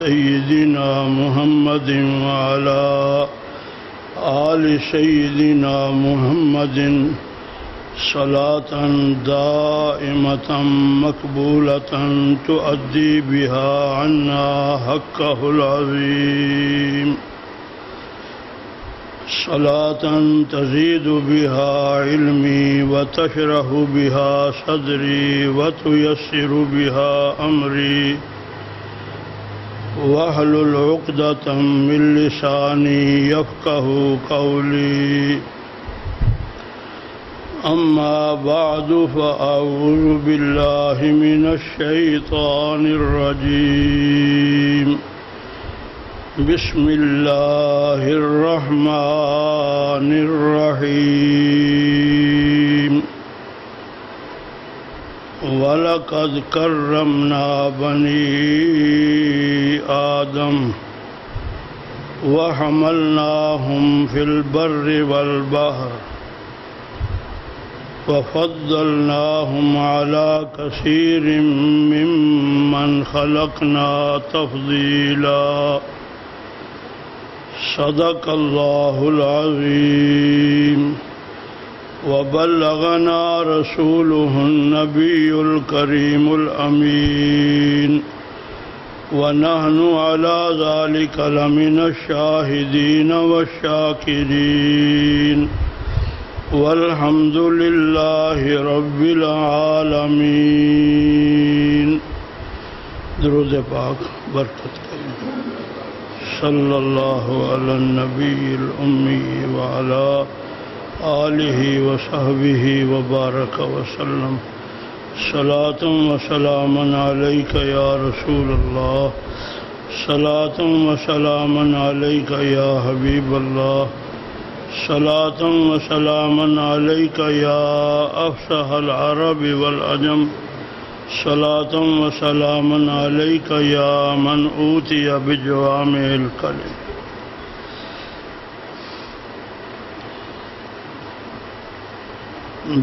سيدنا محمد وعلى آل سيدنا محمد صلاة دائمة مقبولة تؤدي بها عنا حقه العظيم، صلاة تزيد بها علمي وتشرح بها صدري وتيسر بها أمري واحلل عقدة من لساني يفقه قولي. أما بعد فأعوذ بالله من الشيطان الرجيم. بسم الله الرحمن الرحيم. وَلَقَدْ كَرَّمْنَا بَنِي آدَمَ وَحَمَلْنَاهُمْ فِي الْبَرِّ وَالْبَحْرِ وَفَضَّلْنَاهُمْ عَلَى كَثِيرٍ مِّمَّنْ خَلَقْنَا تَفْضِيلًا. صدق الله العظيم. وبلغنا رسوله النبي الكريم الأمين، ونحن على ذلك لمن الشاهدين والشاكرين، والحمد لله رب العالمين. درود پاک برکت کریں. صلی اللہ علی النبی الأمی وعلی آلہ وصحبہ وبارک وسلم. صلاۃ وسلام علیک یا رسول اللہ، صلاۃ وسلام علیک یا حبیب اللہ، صلاۃ وسلام علیک یا افصح العرب والعجم، صلاۃ وسلام علیک یا من اوتی بجوامع الکلم.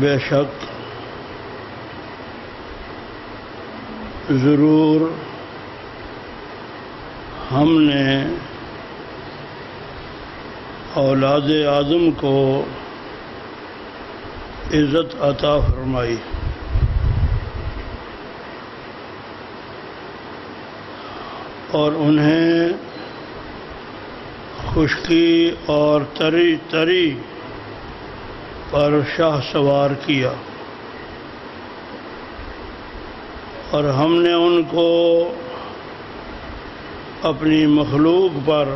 بے شک ضرور ہم نے اولاد آدم کو عزت عطا فرمائی، اور انہیں خشکی اور تری تری پر شاہ سوار کیا، اور ہم نے ان کو اپنی مخلوق پر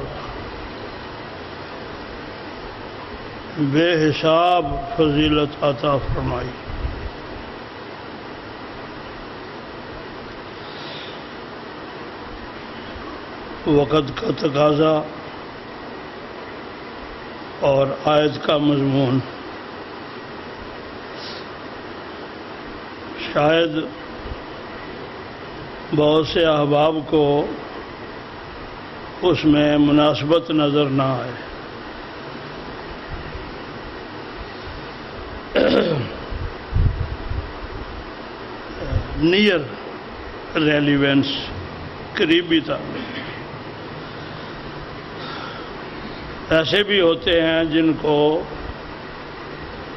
بے حساب فضیلت عطا فرمائی. وقت کا تقاضا اور آیت کا مضمون شاید بہت سے احباب کو اس میں مناسبت نظر نہ آئے. نیئر ریلیونس، قریبی تھا. ایسے بھی ہوتے ہیں جن کو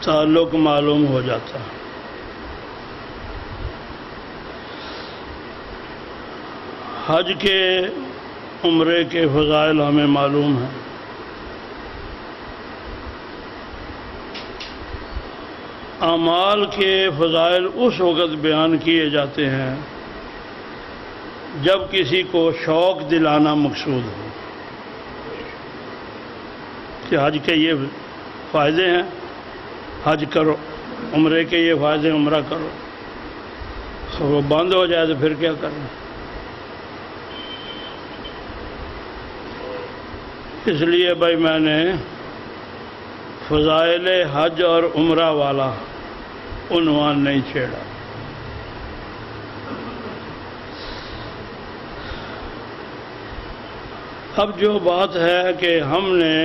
تعلق معلوم ہو جاتا ہے. حج کے عمرے کے فضائل ہمیں معلوم ہیں. اعمال کے فضائل اس وقت بیان کیے جاتے ہیں جب کسی کو شوق دلانا مقصود ہو کہ حج کے یہ فائدے ہیں، حج کرو، عمرے کے یہ فائدے، عمرہ کرو. وہ بند ہو جائے تو پھر کیا کرنا؟ اس لیے بھائی میں نے فضائل حج اور عمرہ والا عنوان نہیں چھیڑا. اب جو بات ہے کہ ہم نے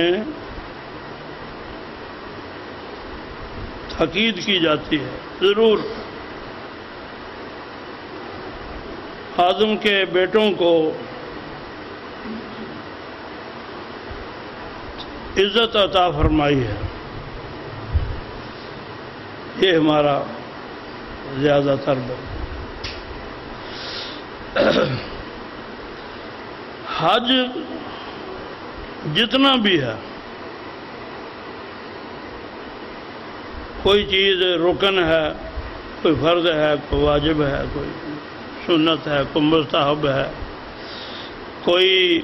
تاکید کی جاتی ہے، ضرور آدم کے بیٹوں کو عزت عطا فرمائی ہے، یہ ہمارا زیادہ تر حج جتنا بھی ہے، کوئی چیز رکن ہے، کوئی فرض ہے، کوئی واجب ہے، کوئی سنت ہے، کوئی مستحب ہے، کوئی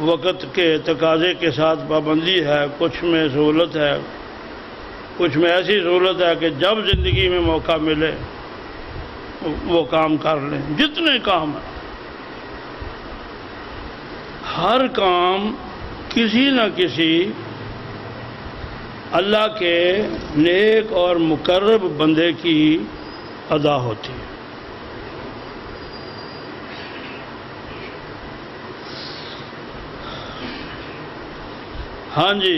وقت کے تقاضے کے ساتھ پابندی ہے، کچھ میں سہولت ہے، کچھ میں ایسی سہولت ہے کہ جب زندگی میں موقع ملے وہ کام کر لیں۔ جتنے کام ہیں، ہر کام کسی نہ کسی اللہ کے نیک اور مقرب بندے کی ادا ہوتی ہے۔ ہاں جی،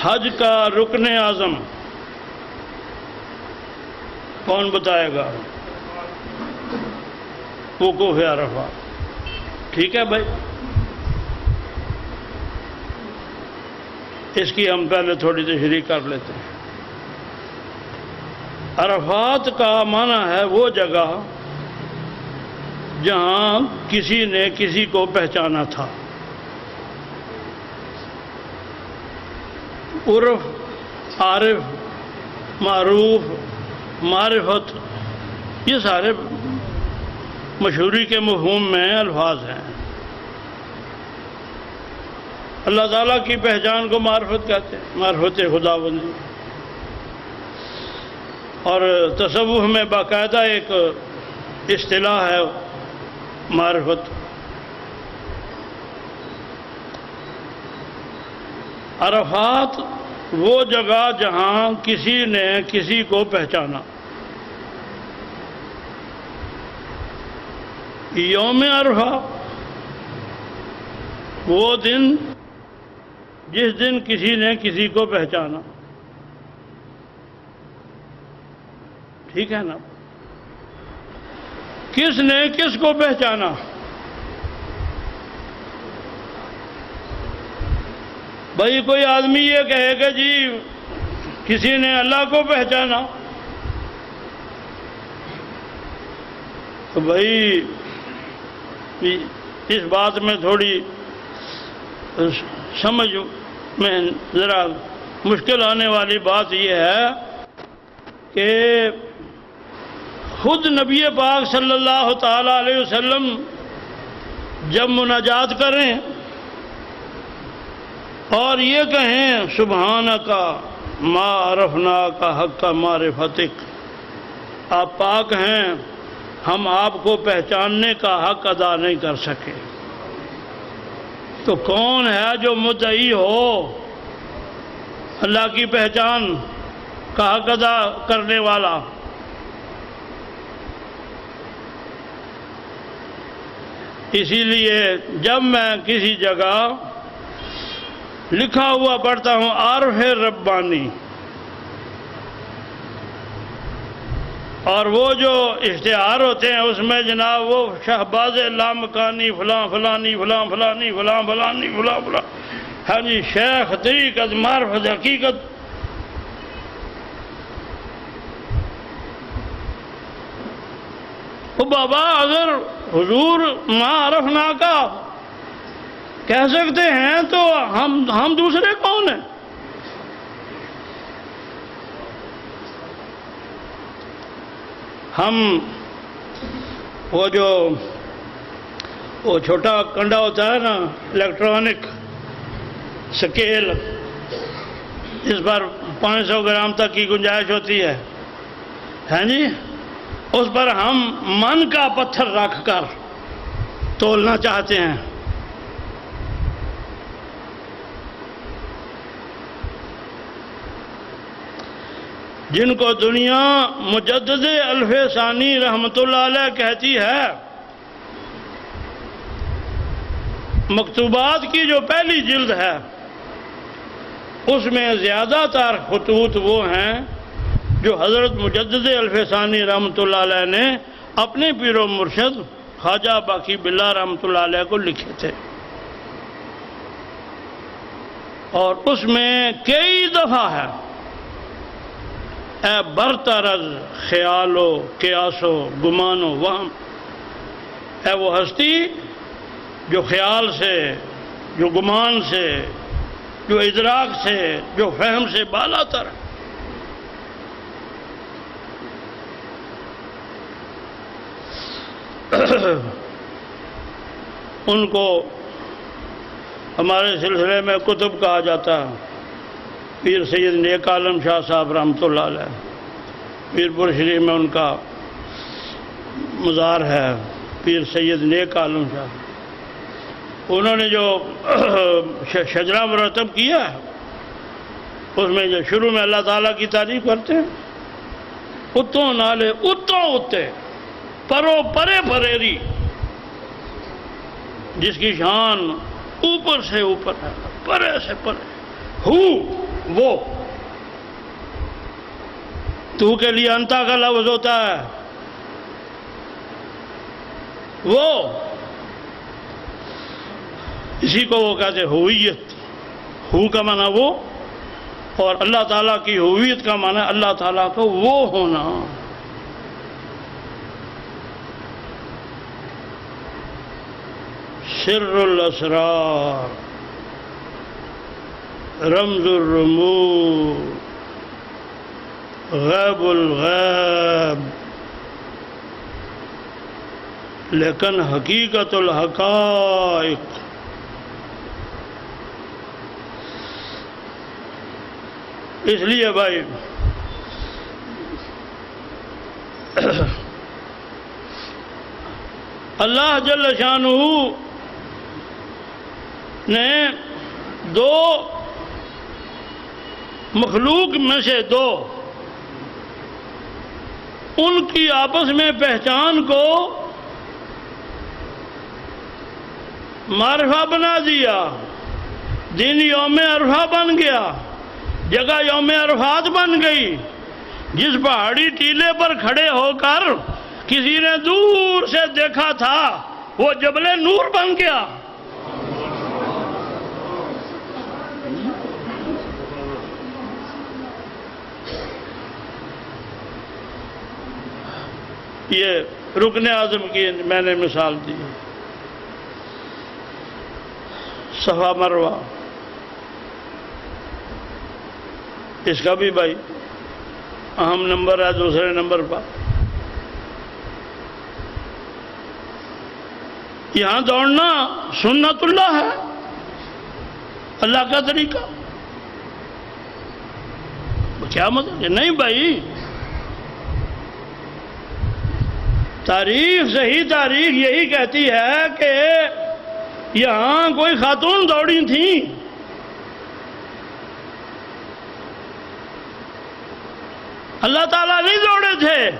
حج کا رکن اعظم کون بتائے گا؟ وقوف عرفات۔ ٹھیک ہے بھائی، اس کی ہم پہلے تھوڑی تشریح کر لیتے ہیں۔ عرفات کا معنی ہے وہ جگہ جہاں کسی نے کسی کو پہچانا تھا۔ عرف، عارف، معروف، معرفت، یہ سارے مشہوری کے مفہوم میں الفاظ ہیں۔ اللہ تعالیٰ کی پہچان کو معرفت کہتے ہیں، معرفت خداوندی۔ اور تصوف میں باقاعدہ ایک اصطلاح ہے معرفت۔ عرفات وہ جگہ جہاں کسی نے کسی کو پہچانا۔ یوم عرفہ وہ دن جس دن کسی نے کسی کو پہچانا۔ ٹھیک ہے نا؟ کس نے کس کو پہچانا؟ بھائی کوئی آدمی یہ کہے کہ جی کسی نے اللہ کو پہچانا، تو بھائی اس بات میں تھوڑی سمجھ میں ذرا مشکل آنے والی بات یہ ہے کہ خود نبی پاک صلی اللہ تعالی علیہ وسلم جب مناجات کریں اور یہ کہیں سبحانک ما عرفناک حق معرفتک، آپ پاک ہیں، ہم آپ کو پہچاننے کا حق ادا نہیں کر سکے، تو کون ہے جو مدعی ہو اللہ کی پہچان کا حق ادا کرنے والا؟ اسی لیے جب میں کسی جگہ لکھا ہوا پڑھتا ہوں عارف ربانی، اور وہ جو اشتہار ہوتے ہیں اس میں جناب وہ شہباز لامکانی فلاں فلانی فلاں فلانی فلاں فلانی فلاں فلاں، ہاں جی، شیخ طریقت معرفت حقیقت، وہ بابا اگر حضور ما عرفنا کا کہہ سکتے ہیں تو ہم دوسرے کون ہیں؟ ہم وہ چھوٹا کنڈا ہوتا ہے نا، الیکٹرانک سکیل، جس پر 500 گرام تک کی گنجائش ہوتی ہے، ہیں جی، اس پر ہم من کا پتھر رکھ کر تولنا چاہتے ہیں۔ جن کو دنیا مجدد الف ثانی رحمت اللہ علیہ کہتی ہے، مکتوبات کی جو پہلی جلد ہے اس میں زیادہ تر خطوط وہ ہیں جو حضرت مجدد الف ثانی رحمت اللہ علیہ نے اپنے پیر و مرشد خواجہ باقی باللہ رحمۃ اللہ علیہ کو لکھے تھے، اور اس میں کئی دفعہ ہے اے برطرز خیال و قیاس و گمان و وہم، اے وہ ہستی جو خیال سے، جو گمان سے، جو ادراک سے، جو فہم سے بالا تر ہے۔ ان کو ہمارے سلسلے میں کتب کہا جاتا ہے۔ پیر سید نیک عالم شاہ صاحب رحمۃ اللہ علیہ، پیر پور شریف میں ان کا مزار ہے، پیر سید نیک عالم شاہ۔ انہوں نے جو شجرہ مرتب کیا ہے، اس میں جو شروع میں اللہ تعالیٰ کی تعریف کرتے ہیں، اتوں نالے اتوں اتے پرو پرے پریری، جس کی شان اوپر سے اوپر ہے، پرے سے پرے، وہ تو کے لیے انتا کا لفظ ہوتا ہے، وہ اسی کو وہ کہتے ہویت، ہو کا معنی وہ، اور اللہ تعالیٰ کی ہویت کا معنی اللہ تعالیٰ کو وہ ہونا۔ سر الاسرار، رمز الرموز، غیب الغیب، لیکن حقیقت الحقائق۔ اس لیے بھائی اللہ جل شانہ نے دو مخلوق میں سے دو، ان کی آپس میں پہچان کو معرفہ بنا دیا، دن یوم عرفہ بن گیا، جگہ یوم عرفات بن گئی۔ جس پہاڑی ٹیلے پر کھڑے ہو کر کسی نے دور سے دیکھا تھا، وہ جبل نور بن گیا۔ یہ رکن اعظم کی میں نے مثال دی، صفا مروہ، اس کا بھی بھائی اہم نمبر ہے دوسرے نمبر پر۔ یہاں دوڑنا سنت اللہ ہے، اللہ کا طریقہ۔ کیا مطلب؟ نہیں بھائی، تاریخ، صحیح تاریخ یہی کہتی ہے کہ یہاں کوئی خاتون دوڑی تھیں، اللہ تعالیٰ نہیں دوڑے تھے۔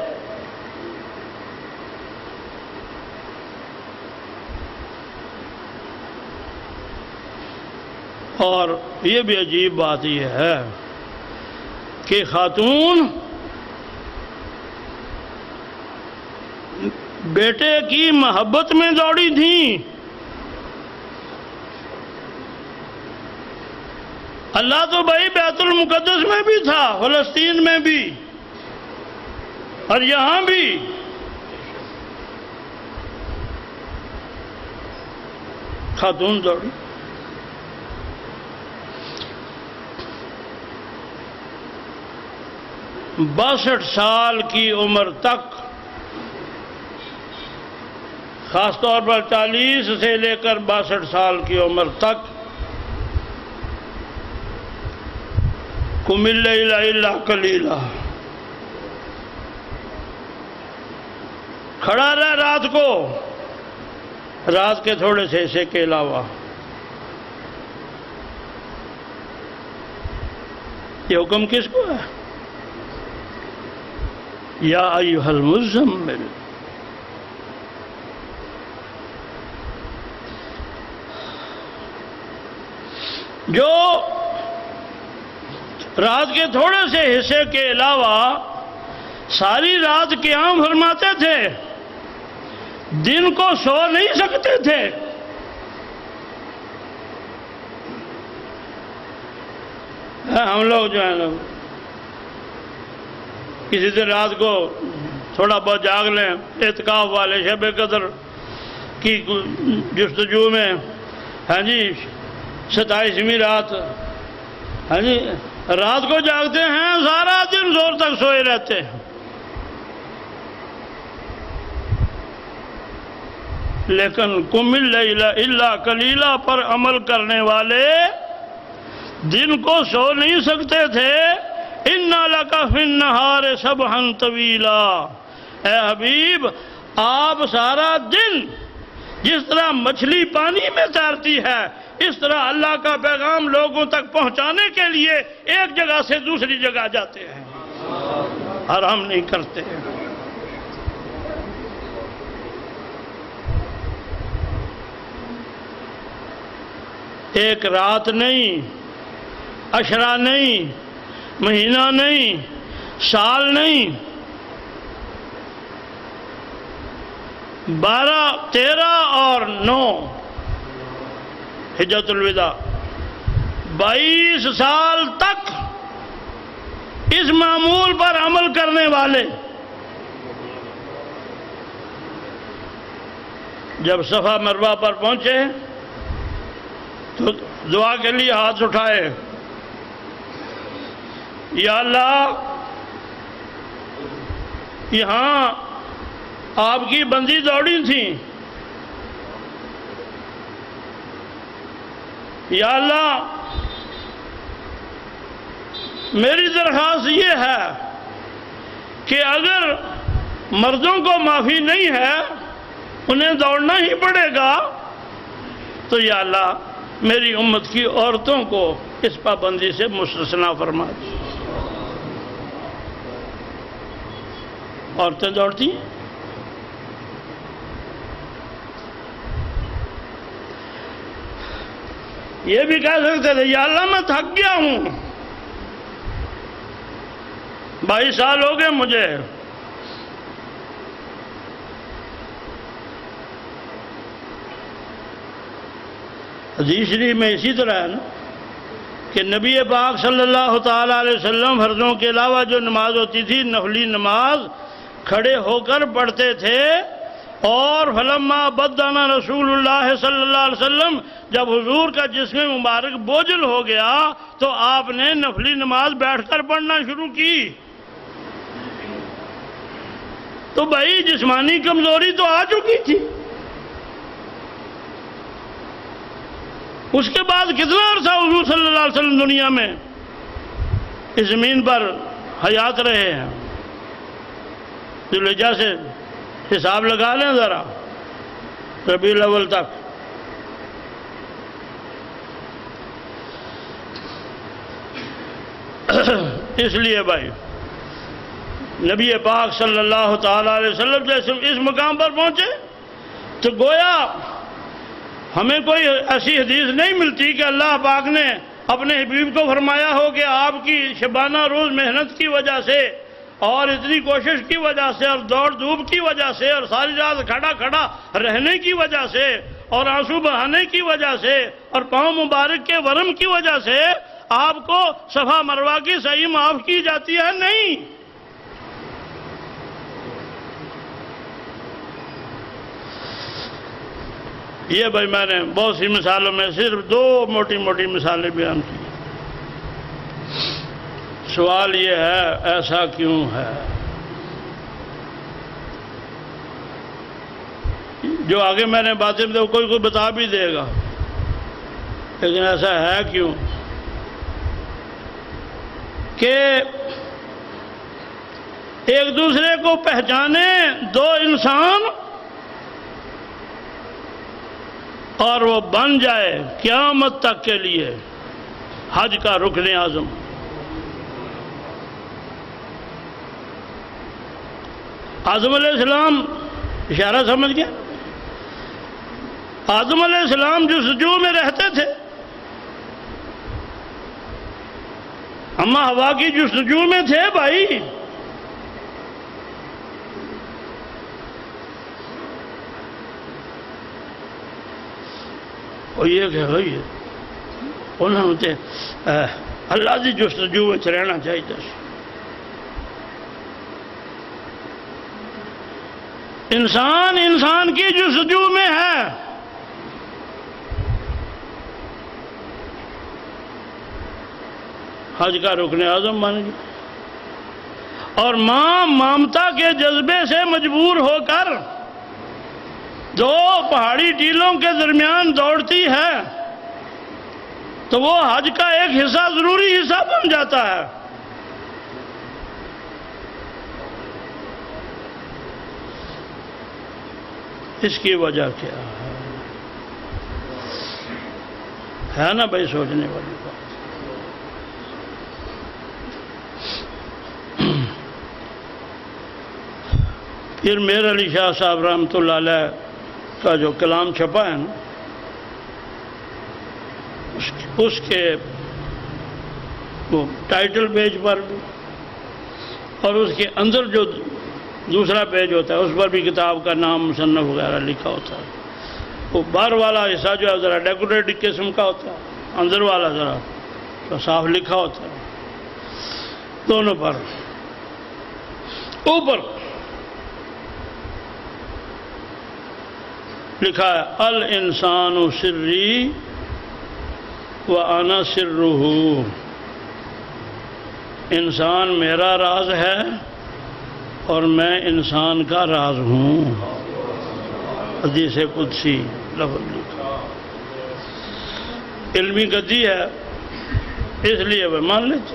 اور یہ بھی عجیب بات یہ ہے کہ خاتون بیٹے کی محبت میں دوڑی تھیں، اللہ تو بھائی بیت المقدس میں بھی تھا، فلسطین میں بھی، اور یہاں بھی۔ خاتون دوڑی۔ 62 سال کی عمر تک، خاص طور پر 40 سے لے کر 62 سال کی عمر تک، قم اللیل الا قلیلا، کھڑا رہ رات کو، رات کے تھوڑے سے حصے کے علاوہ۔ یہ حکم کس کو ہے؟ یا ایھا المزمل، جو رات کے تھوڑے سے حصے کے علاوہ ساری رات قیام فرماتے تھے، دن کو سو نہیں سکتے تھے. ہم لوگ جو ہیں کسی دن رات کو تھوڑا بہت جاگ لیں، اعتکاف والے شب قدر کی جستجو میں، ہاں جی 27ویں رات، ہاں جی رات کو جاگتے ہیں، سارا دن زور تک سوئے رہتے ہیں. لیکن قم اللیل الا قلیلا پر عمل کرنے والے دن کو سو نہیں سکتے تھے. اِنَّا لَكَ فِي النَّهَارِ سَبْحًا طَوِيلًا. اے حبیب، آپ سارا دن جس طرح مچھلی پانی میں تیرتی ہے، اس طرح اللہ کا پیغام لوگوں تک پہنچانے کے لیے ایک جگہ سے دوسری جگہ جاتے ہیں، حرام نہیں کرتے. ایک رات نہیں، عشرہ نہیں، مہینہ نہیں، سال نہیں، 12، 13 اور 9 حجۃ الوداع، 22 سال تک اس معمول پر عمل کرنے والے جب صفا مروہ پر پہنچے تو دعا کے لیے ہاتھ اٹھائے، یا اللہ یہاں آپ کی بندی دوڑی تھی، یا اللہ میری درخواست یہ ہے کہ اگر مردوں کو معافی نہیں ہے، انہیں دوڑنا ہی پڑے گا، تو یا اللہ میری امت کی عورتوں کو اس پابندی سے مستثنا فرما دی. عورتیں دوڑتی ہیں. یہ بھی کہہ سکتے تھے یا اللہ میں تھک گیا ہوں، 22 سال ہو گئے مجھے، حدیث شریف میں اسی طرح ہے نا کہ نبی پاک صلی اللہ تعالیٰ علیہ وسلم فرضوں کے علاوہ جو نماز ہوتی تھی، نفلی نماز کھڑے ہو کر پڑھتے تھے. اور فلما بدنا رسول اللہ صلی اللہ علیہ وسلم، جب حضور کا جسم مبارک بوجھل ہو گیا تو آپ نے نفلی نماز بیٹھ کر پڑھنا شروع کی. تو بھائی جسمانی کمزوری تو آ چکی تھی. اس کے بعد کتنا عرصہ حضور صلی اللہ علیہ وسلم دنیا میں اس زمین پر حیات رہے ہیں؟ ذوالحجہ سے حساب لگا لیں ذرا، ربیع الاول تک. اس لیے بھائی نبی پاک صلی اللہ تعالیٰ علیہ وسلم جیسے اس مقام پر پہنچے تو گویا ہمیں کوئی ایسی حدیث نہیں ملتی کہ اللہ پاک نے اپنے حبیب کو فرمایا ہو کہ آپ کی شبانہ روز محنت کی وجہ سے اور اتنی کوشش کی وجہ سے اور دوڑ دھوپ کی وجہ سے اور ساری رات کھڑا کھڑا رہنے کی وجہ سے اور آنسو بہانے کی وجہ سے اور پاؤں مبارک کے ورم کی وجہ سے آپ کو صفا مروہ کی سعی معاف کی جاتی ہے. نہیں، یہ بھائی میں نے بہت سی مثالوں میں صرف 2 موٹی موٹی مثالیں بیان کی. سوال یہ ہے ایسا کیوں ہے؟ جو آگے میں نے باتیں کوئی بتا بھی دے گا، لیکن ایسا ہے کیوں کہ ایک دوسرے کو پہچانے 2 انسان اور وہ بن جائے قیامت تک کے لیے حج کا رکن اعظم. آدم علیہ السلام، اشارہ سمجھ گیا؟ آدم علیہ السلام جستجو میں رہتے تھے، اماں حوا کی جستجو میں تھے بھائی. وہ یہ کہ ہوئی انہوں نے اللہ کی جستجو میں رہنا چاہیے. انسان کی جستجو میں ہے. حج کا رکن اعظم بن گیا اور ماں ممتا کے جذبے سے مجبور ہو کر دو پہاڑی ٹیلوں کے درمیان دوڑتی ہے تو وہ حج کا ایک حصہ ضروری حصہ بن جاتا ہے. اس کی وجہ کیا ہے نا بھائی سوچنے والی بات. پھر میر علی شاہ صاحب رحمۃ اللہ علیہ کا جو کلام چھپا ہے نا اس کے وہ ٹائٹل پیج پر بھی اور اس کے اندر جو دوسرا پیج ہوتا ہے اس پر بھی کتاب کا نام مصنف وغیرہ لکھا ہوتا ہے. وہ باہر والا حصہ جو ہے ذرا ڈیکوریٹو قسم کا ہوتا ہے, اندر والا ذرا تو صاف لکھا ہوتا ہے. دونوں پر اوپر لکھا ہے الانسان سری وانا سرہ, انسان میرا راز ہے اور میں انسان کا راز ہوں. حدیث قدسی لفظ لکھا, علمی گدی ہے اس لیے وہ مان لیتے.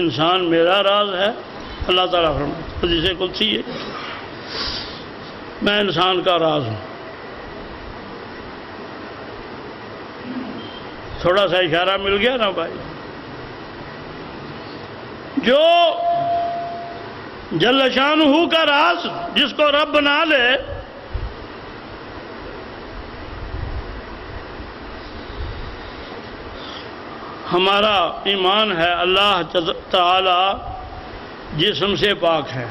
انسان میرا راز ہے, اللہ تعالیٰ فرماتا ہے حدیث قدسی ہے میں انسان کا راز ہوں. تھوڑا سا اشارہ مل گیا نا بھائی. جو جل شانہ کا راز جس کو رب بنا لے ہمارا ایمان ہے اللہ تعالی جسم سے پاک ہے,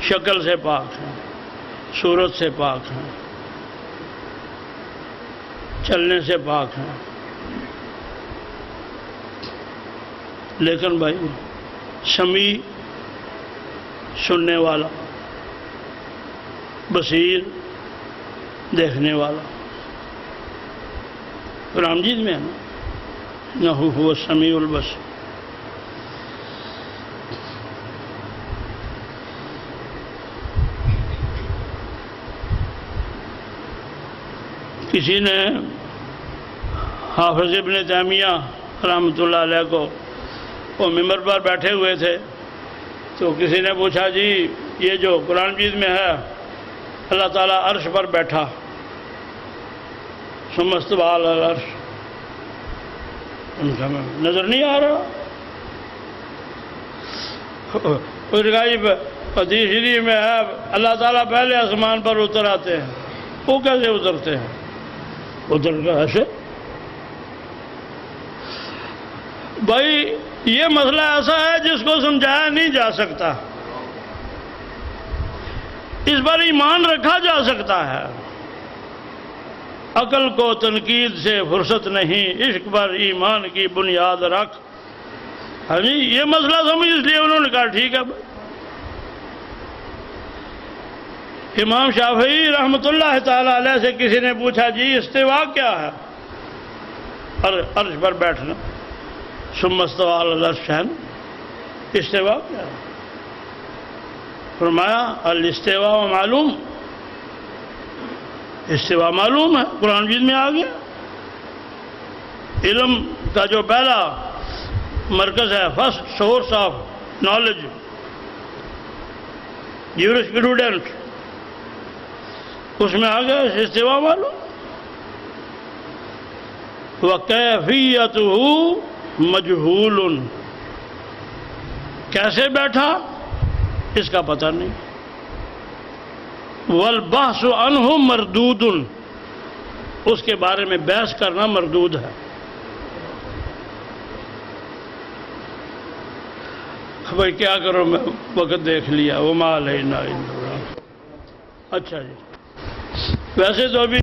شکل سے پاک ہے, صورت سے پاک ہے, چلنے سے پاک ہے. لیکن بھائی سمیع سننے والا, بصیر دیکھنے والا, قرآن مجید میں ہے نا انہ هو السمیع البصیر. کسی نے حافظ ابن تیمیہ رحمۃ اللہ علیہ کو وہ ممبر پر بیٹھے ہوئے تھے تو کسی نے پوچھا جی یہ جو قرآن مجید میں ہے اللہ تعالیٰ عرش پر بیٹھا, ثم استوى علی العرش, ان کا نظر نہیں آ رہا. حدیث شریف میں ہے اللہ تعالیٰ پہلے آسمان پر اتر آتے ہیں. وہ کیسے اترتے ہیں؟ ادھر کا ایسے. بھائی یہ مسئلہ ایسا ہے جس کو سمجھایا نہیں جا سکتا, اس پر ایمان رکھا جا سکتا ہے. عقل کو تنقید سے فرصت نہیں, عشق پر ایمان کی بنیاد رکھ. ہاں جی یہ مسئلہ سمجھ, اس لیے انہوں نے کہا ٹھیک ہے. امام شافعی رحمۃ اللہ تعالی علیہ سے کسی نے پوچھا جی استوا کیا ہے؟ عرش پر بیٹھنا, ثم استوى علی العرش, استوا کیا ہے؟ فرمایا الاستواء معلوم, استوا معلوم ہے, قرآن مجید میں آ گیا. علم کا جو پہلا مرکز ہے, فرسٹ سورس آف نالج, جیورسپروڈنٹ, اس میں آ گیا استوا معلوم. وَكَيْفِيَّتُهُ مَجْهُولٌ, کیسے بیٹھا اس کا پتہ نہیں. وَالْبَحْثُ عَنْهُ مَرْدُودٌ, اس کے بارے میں بحث کرنا مردود ہے. بھائی کیا کرو, میں وقت دیکھ لیا. وَمَا عَلَيْنَا إِلَّا الْبَلَاغُ. اچھا جی، ویسے تو ابھی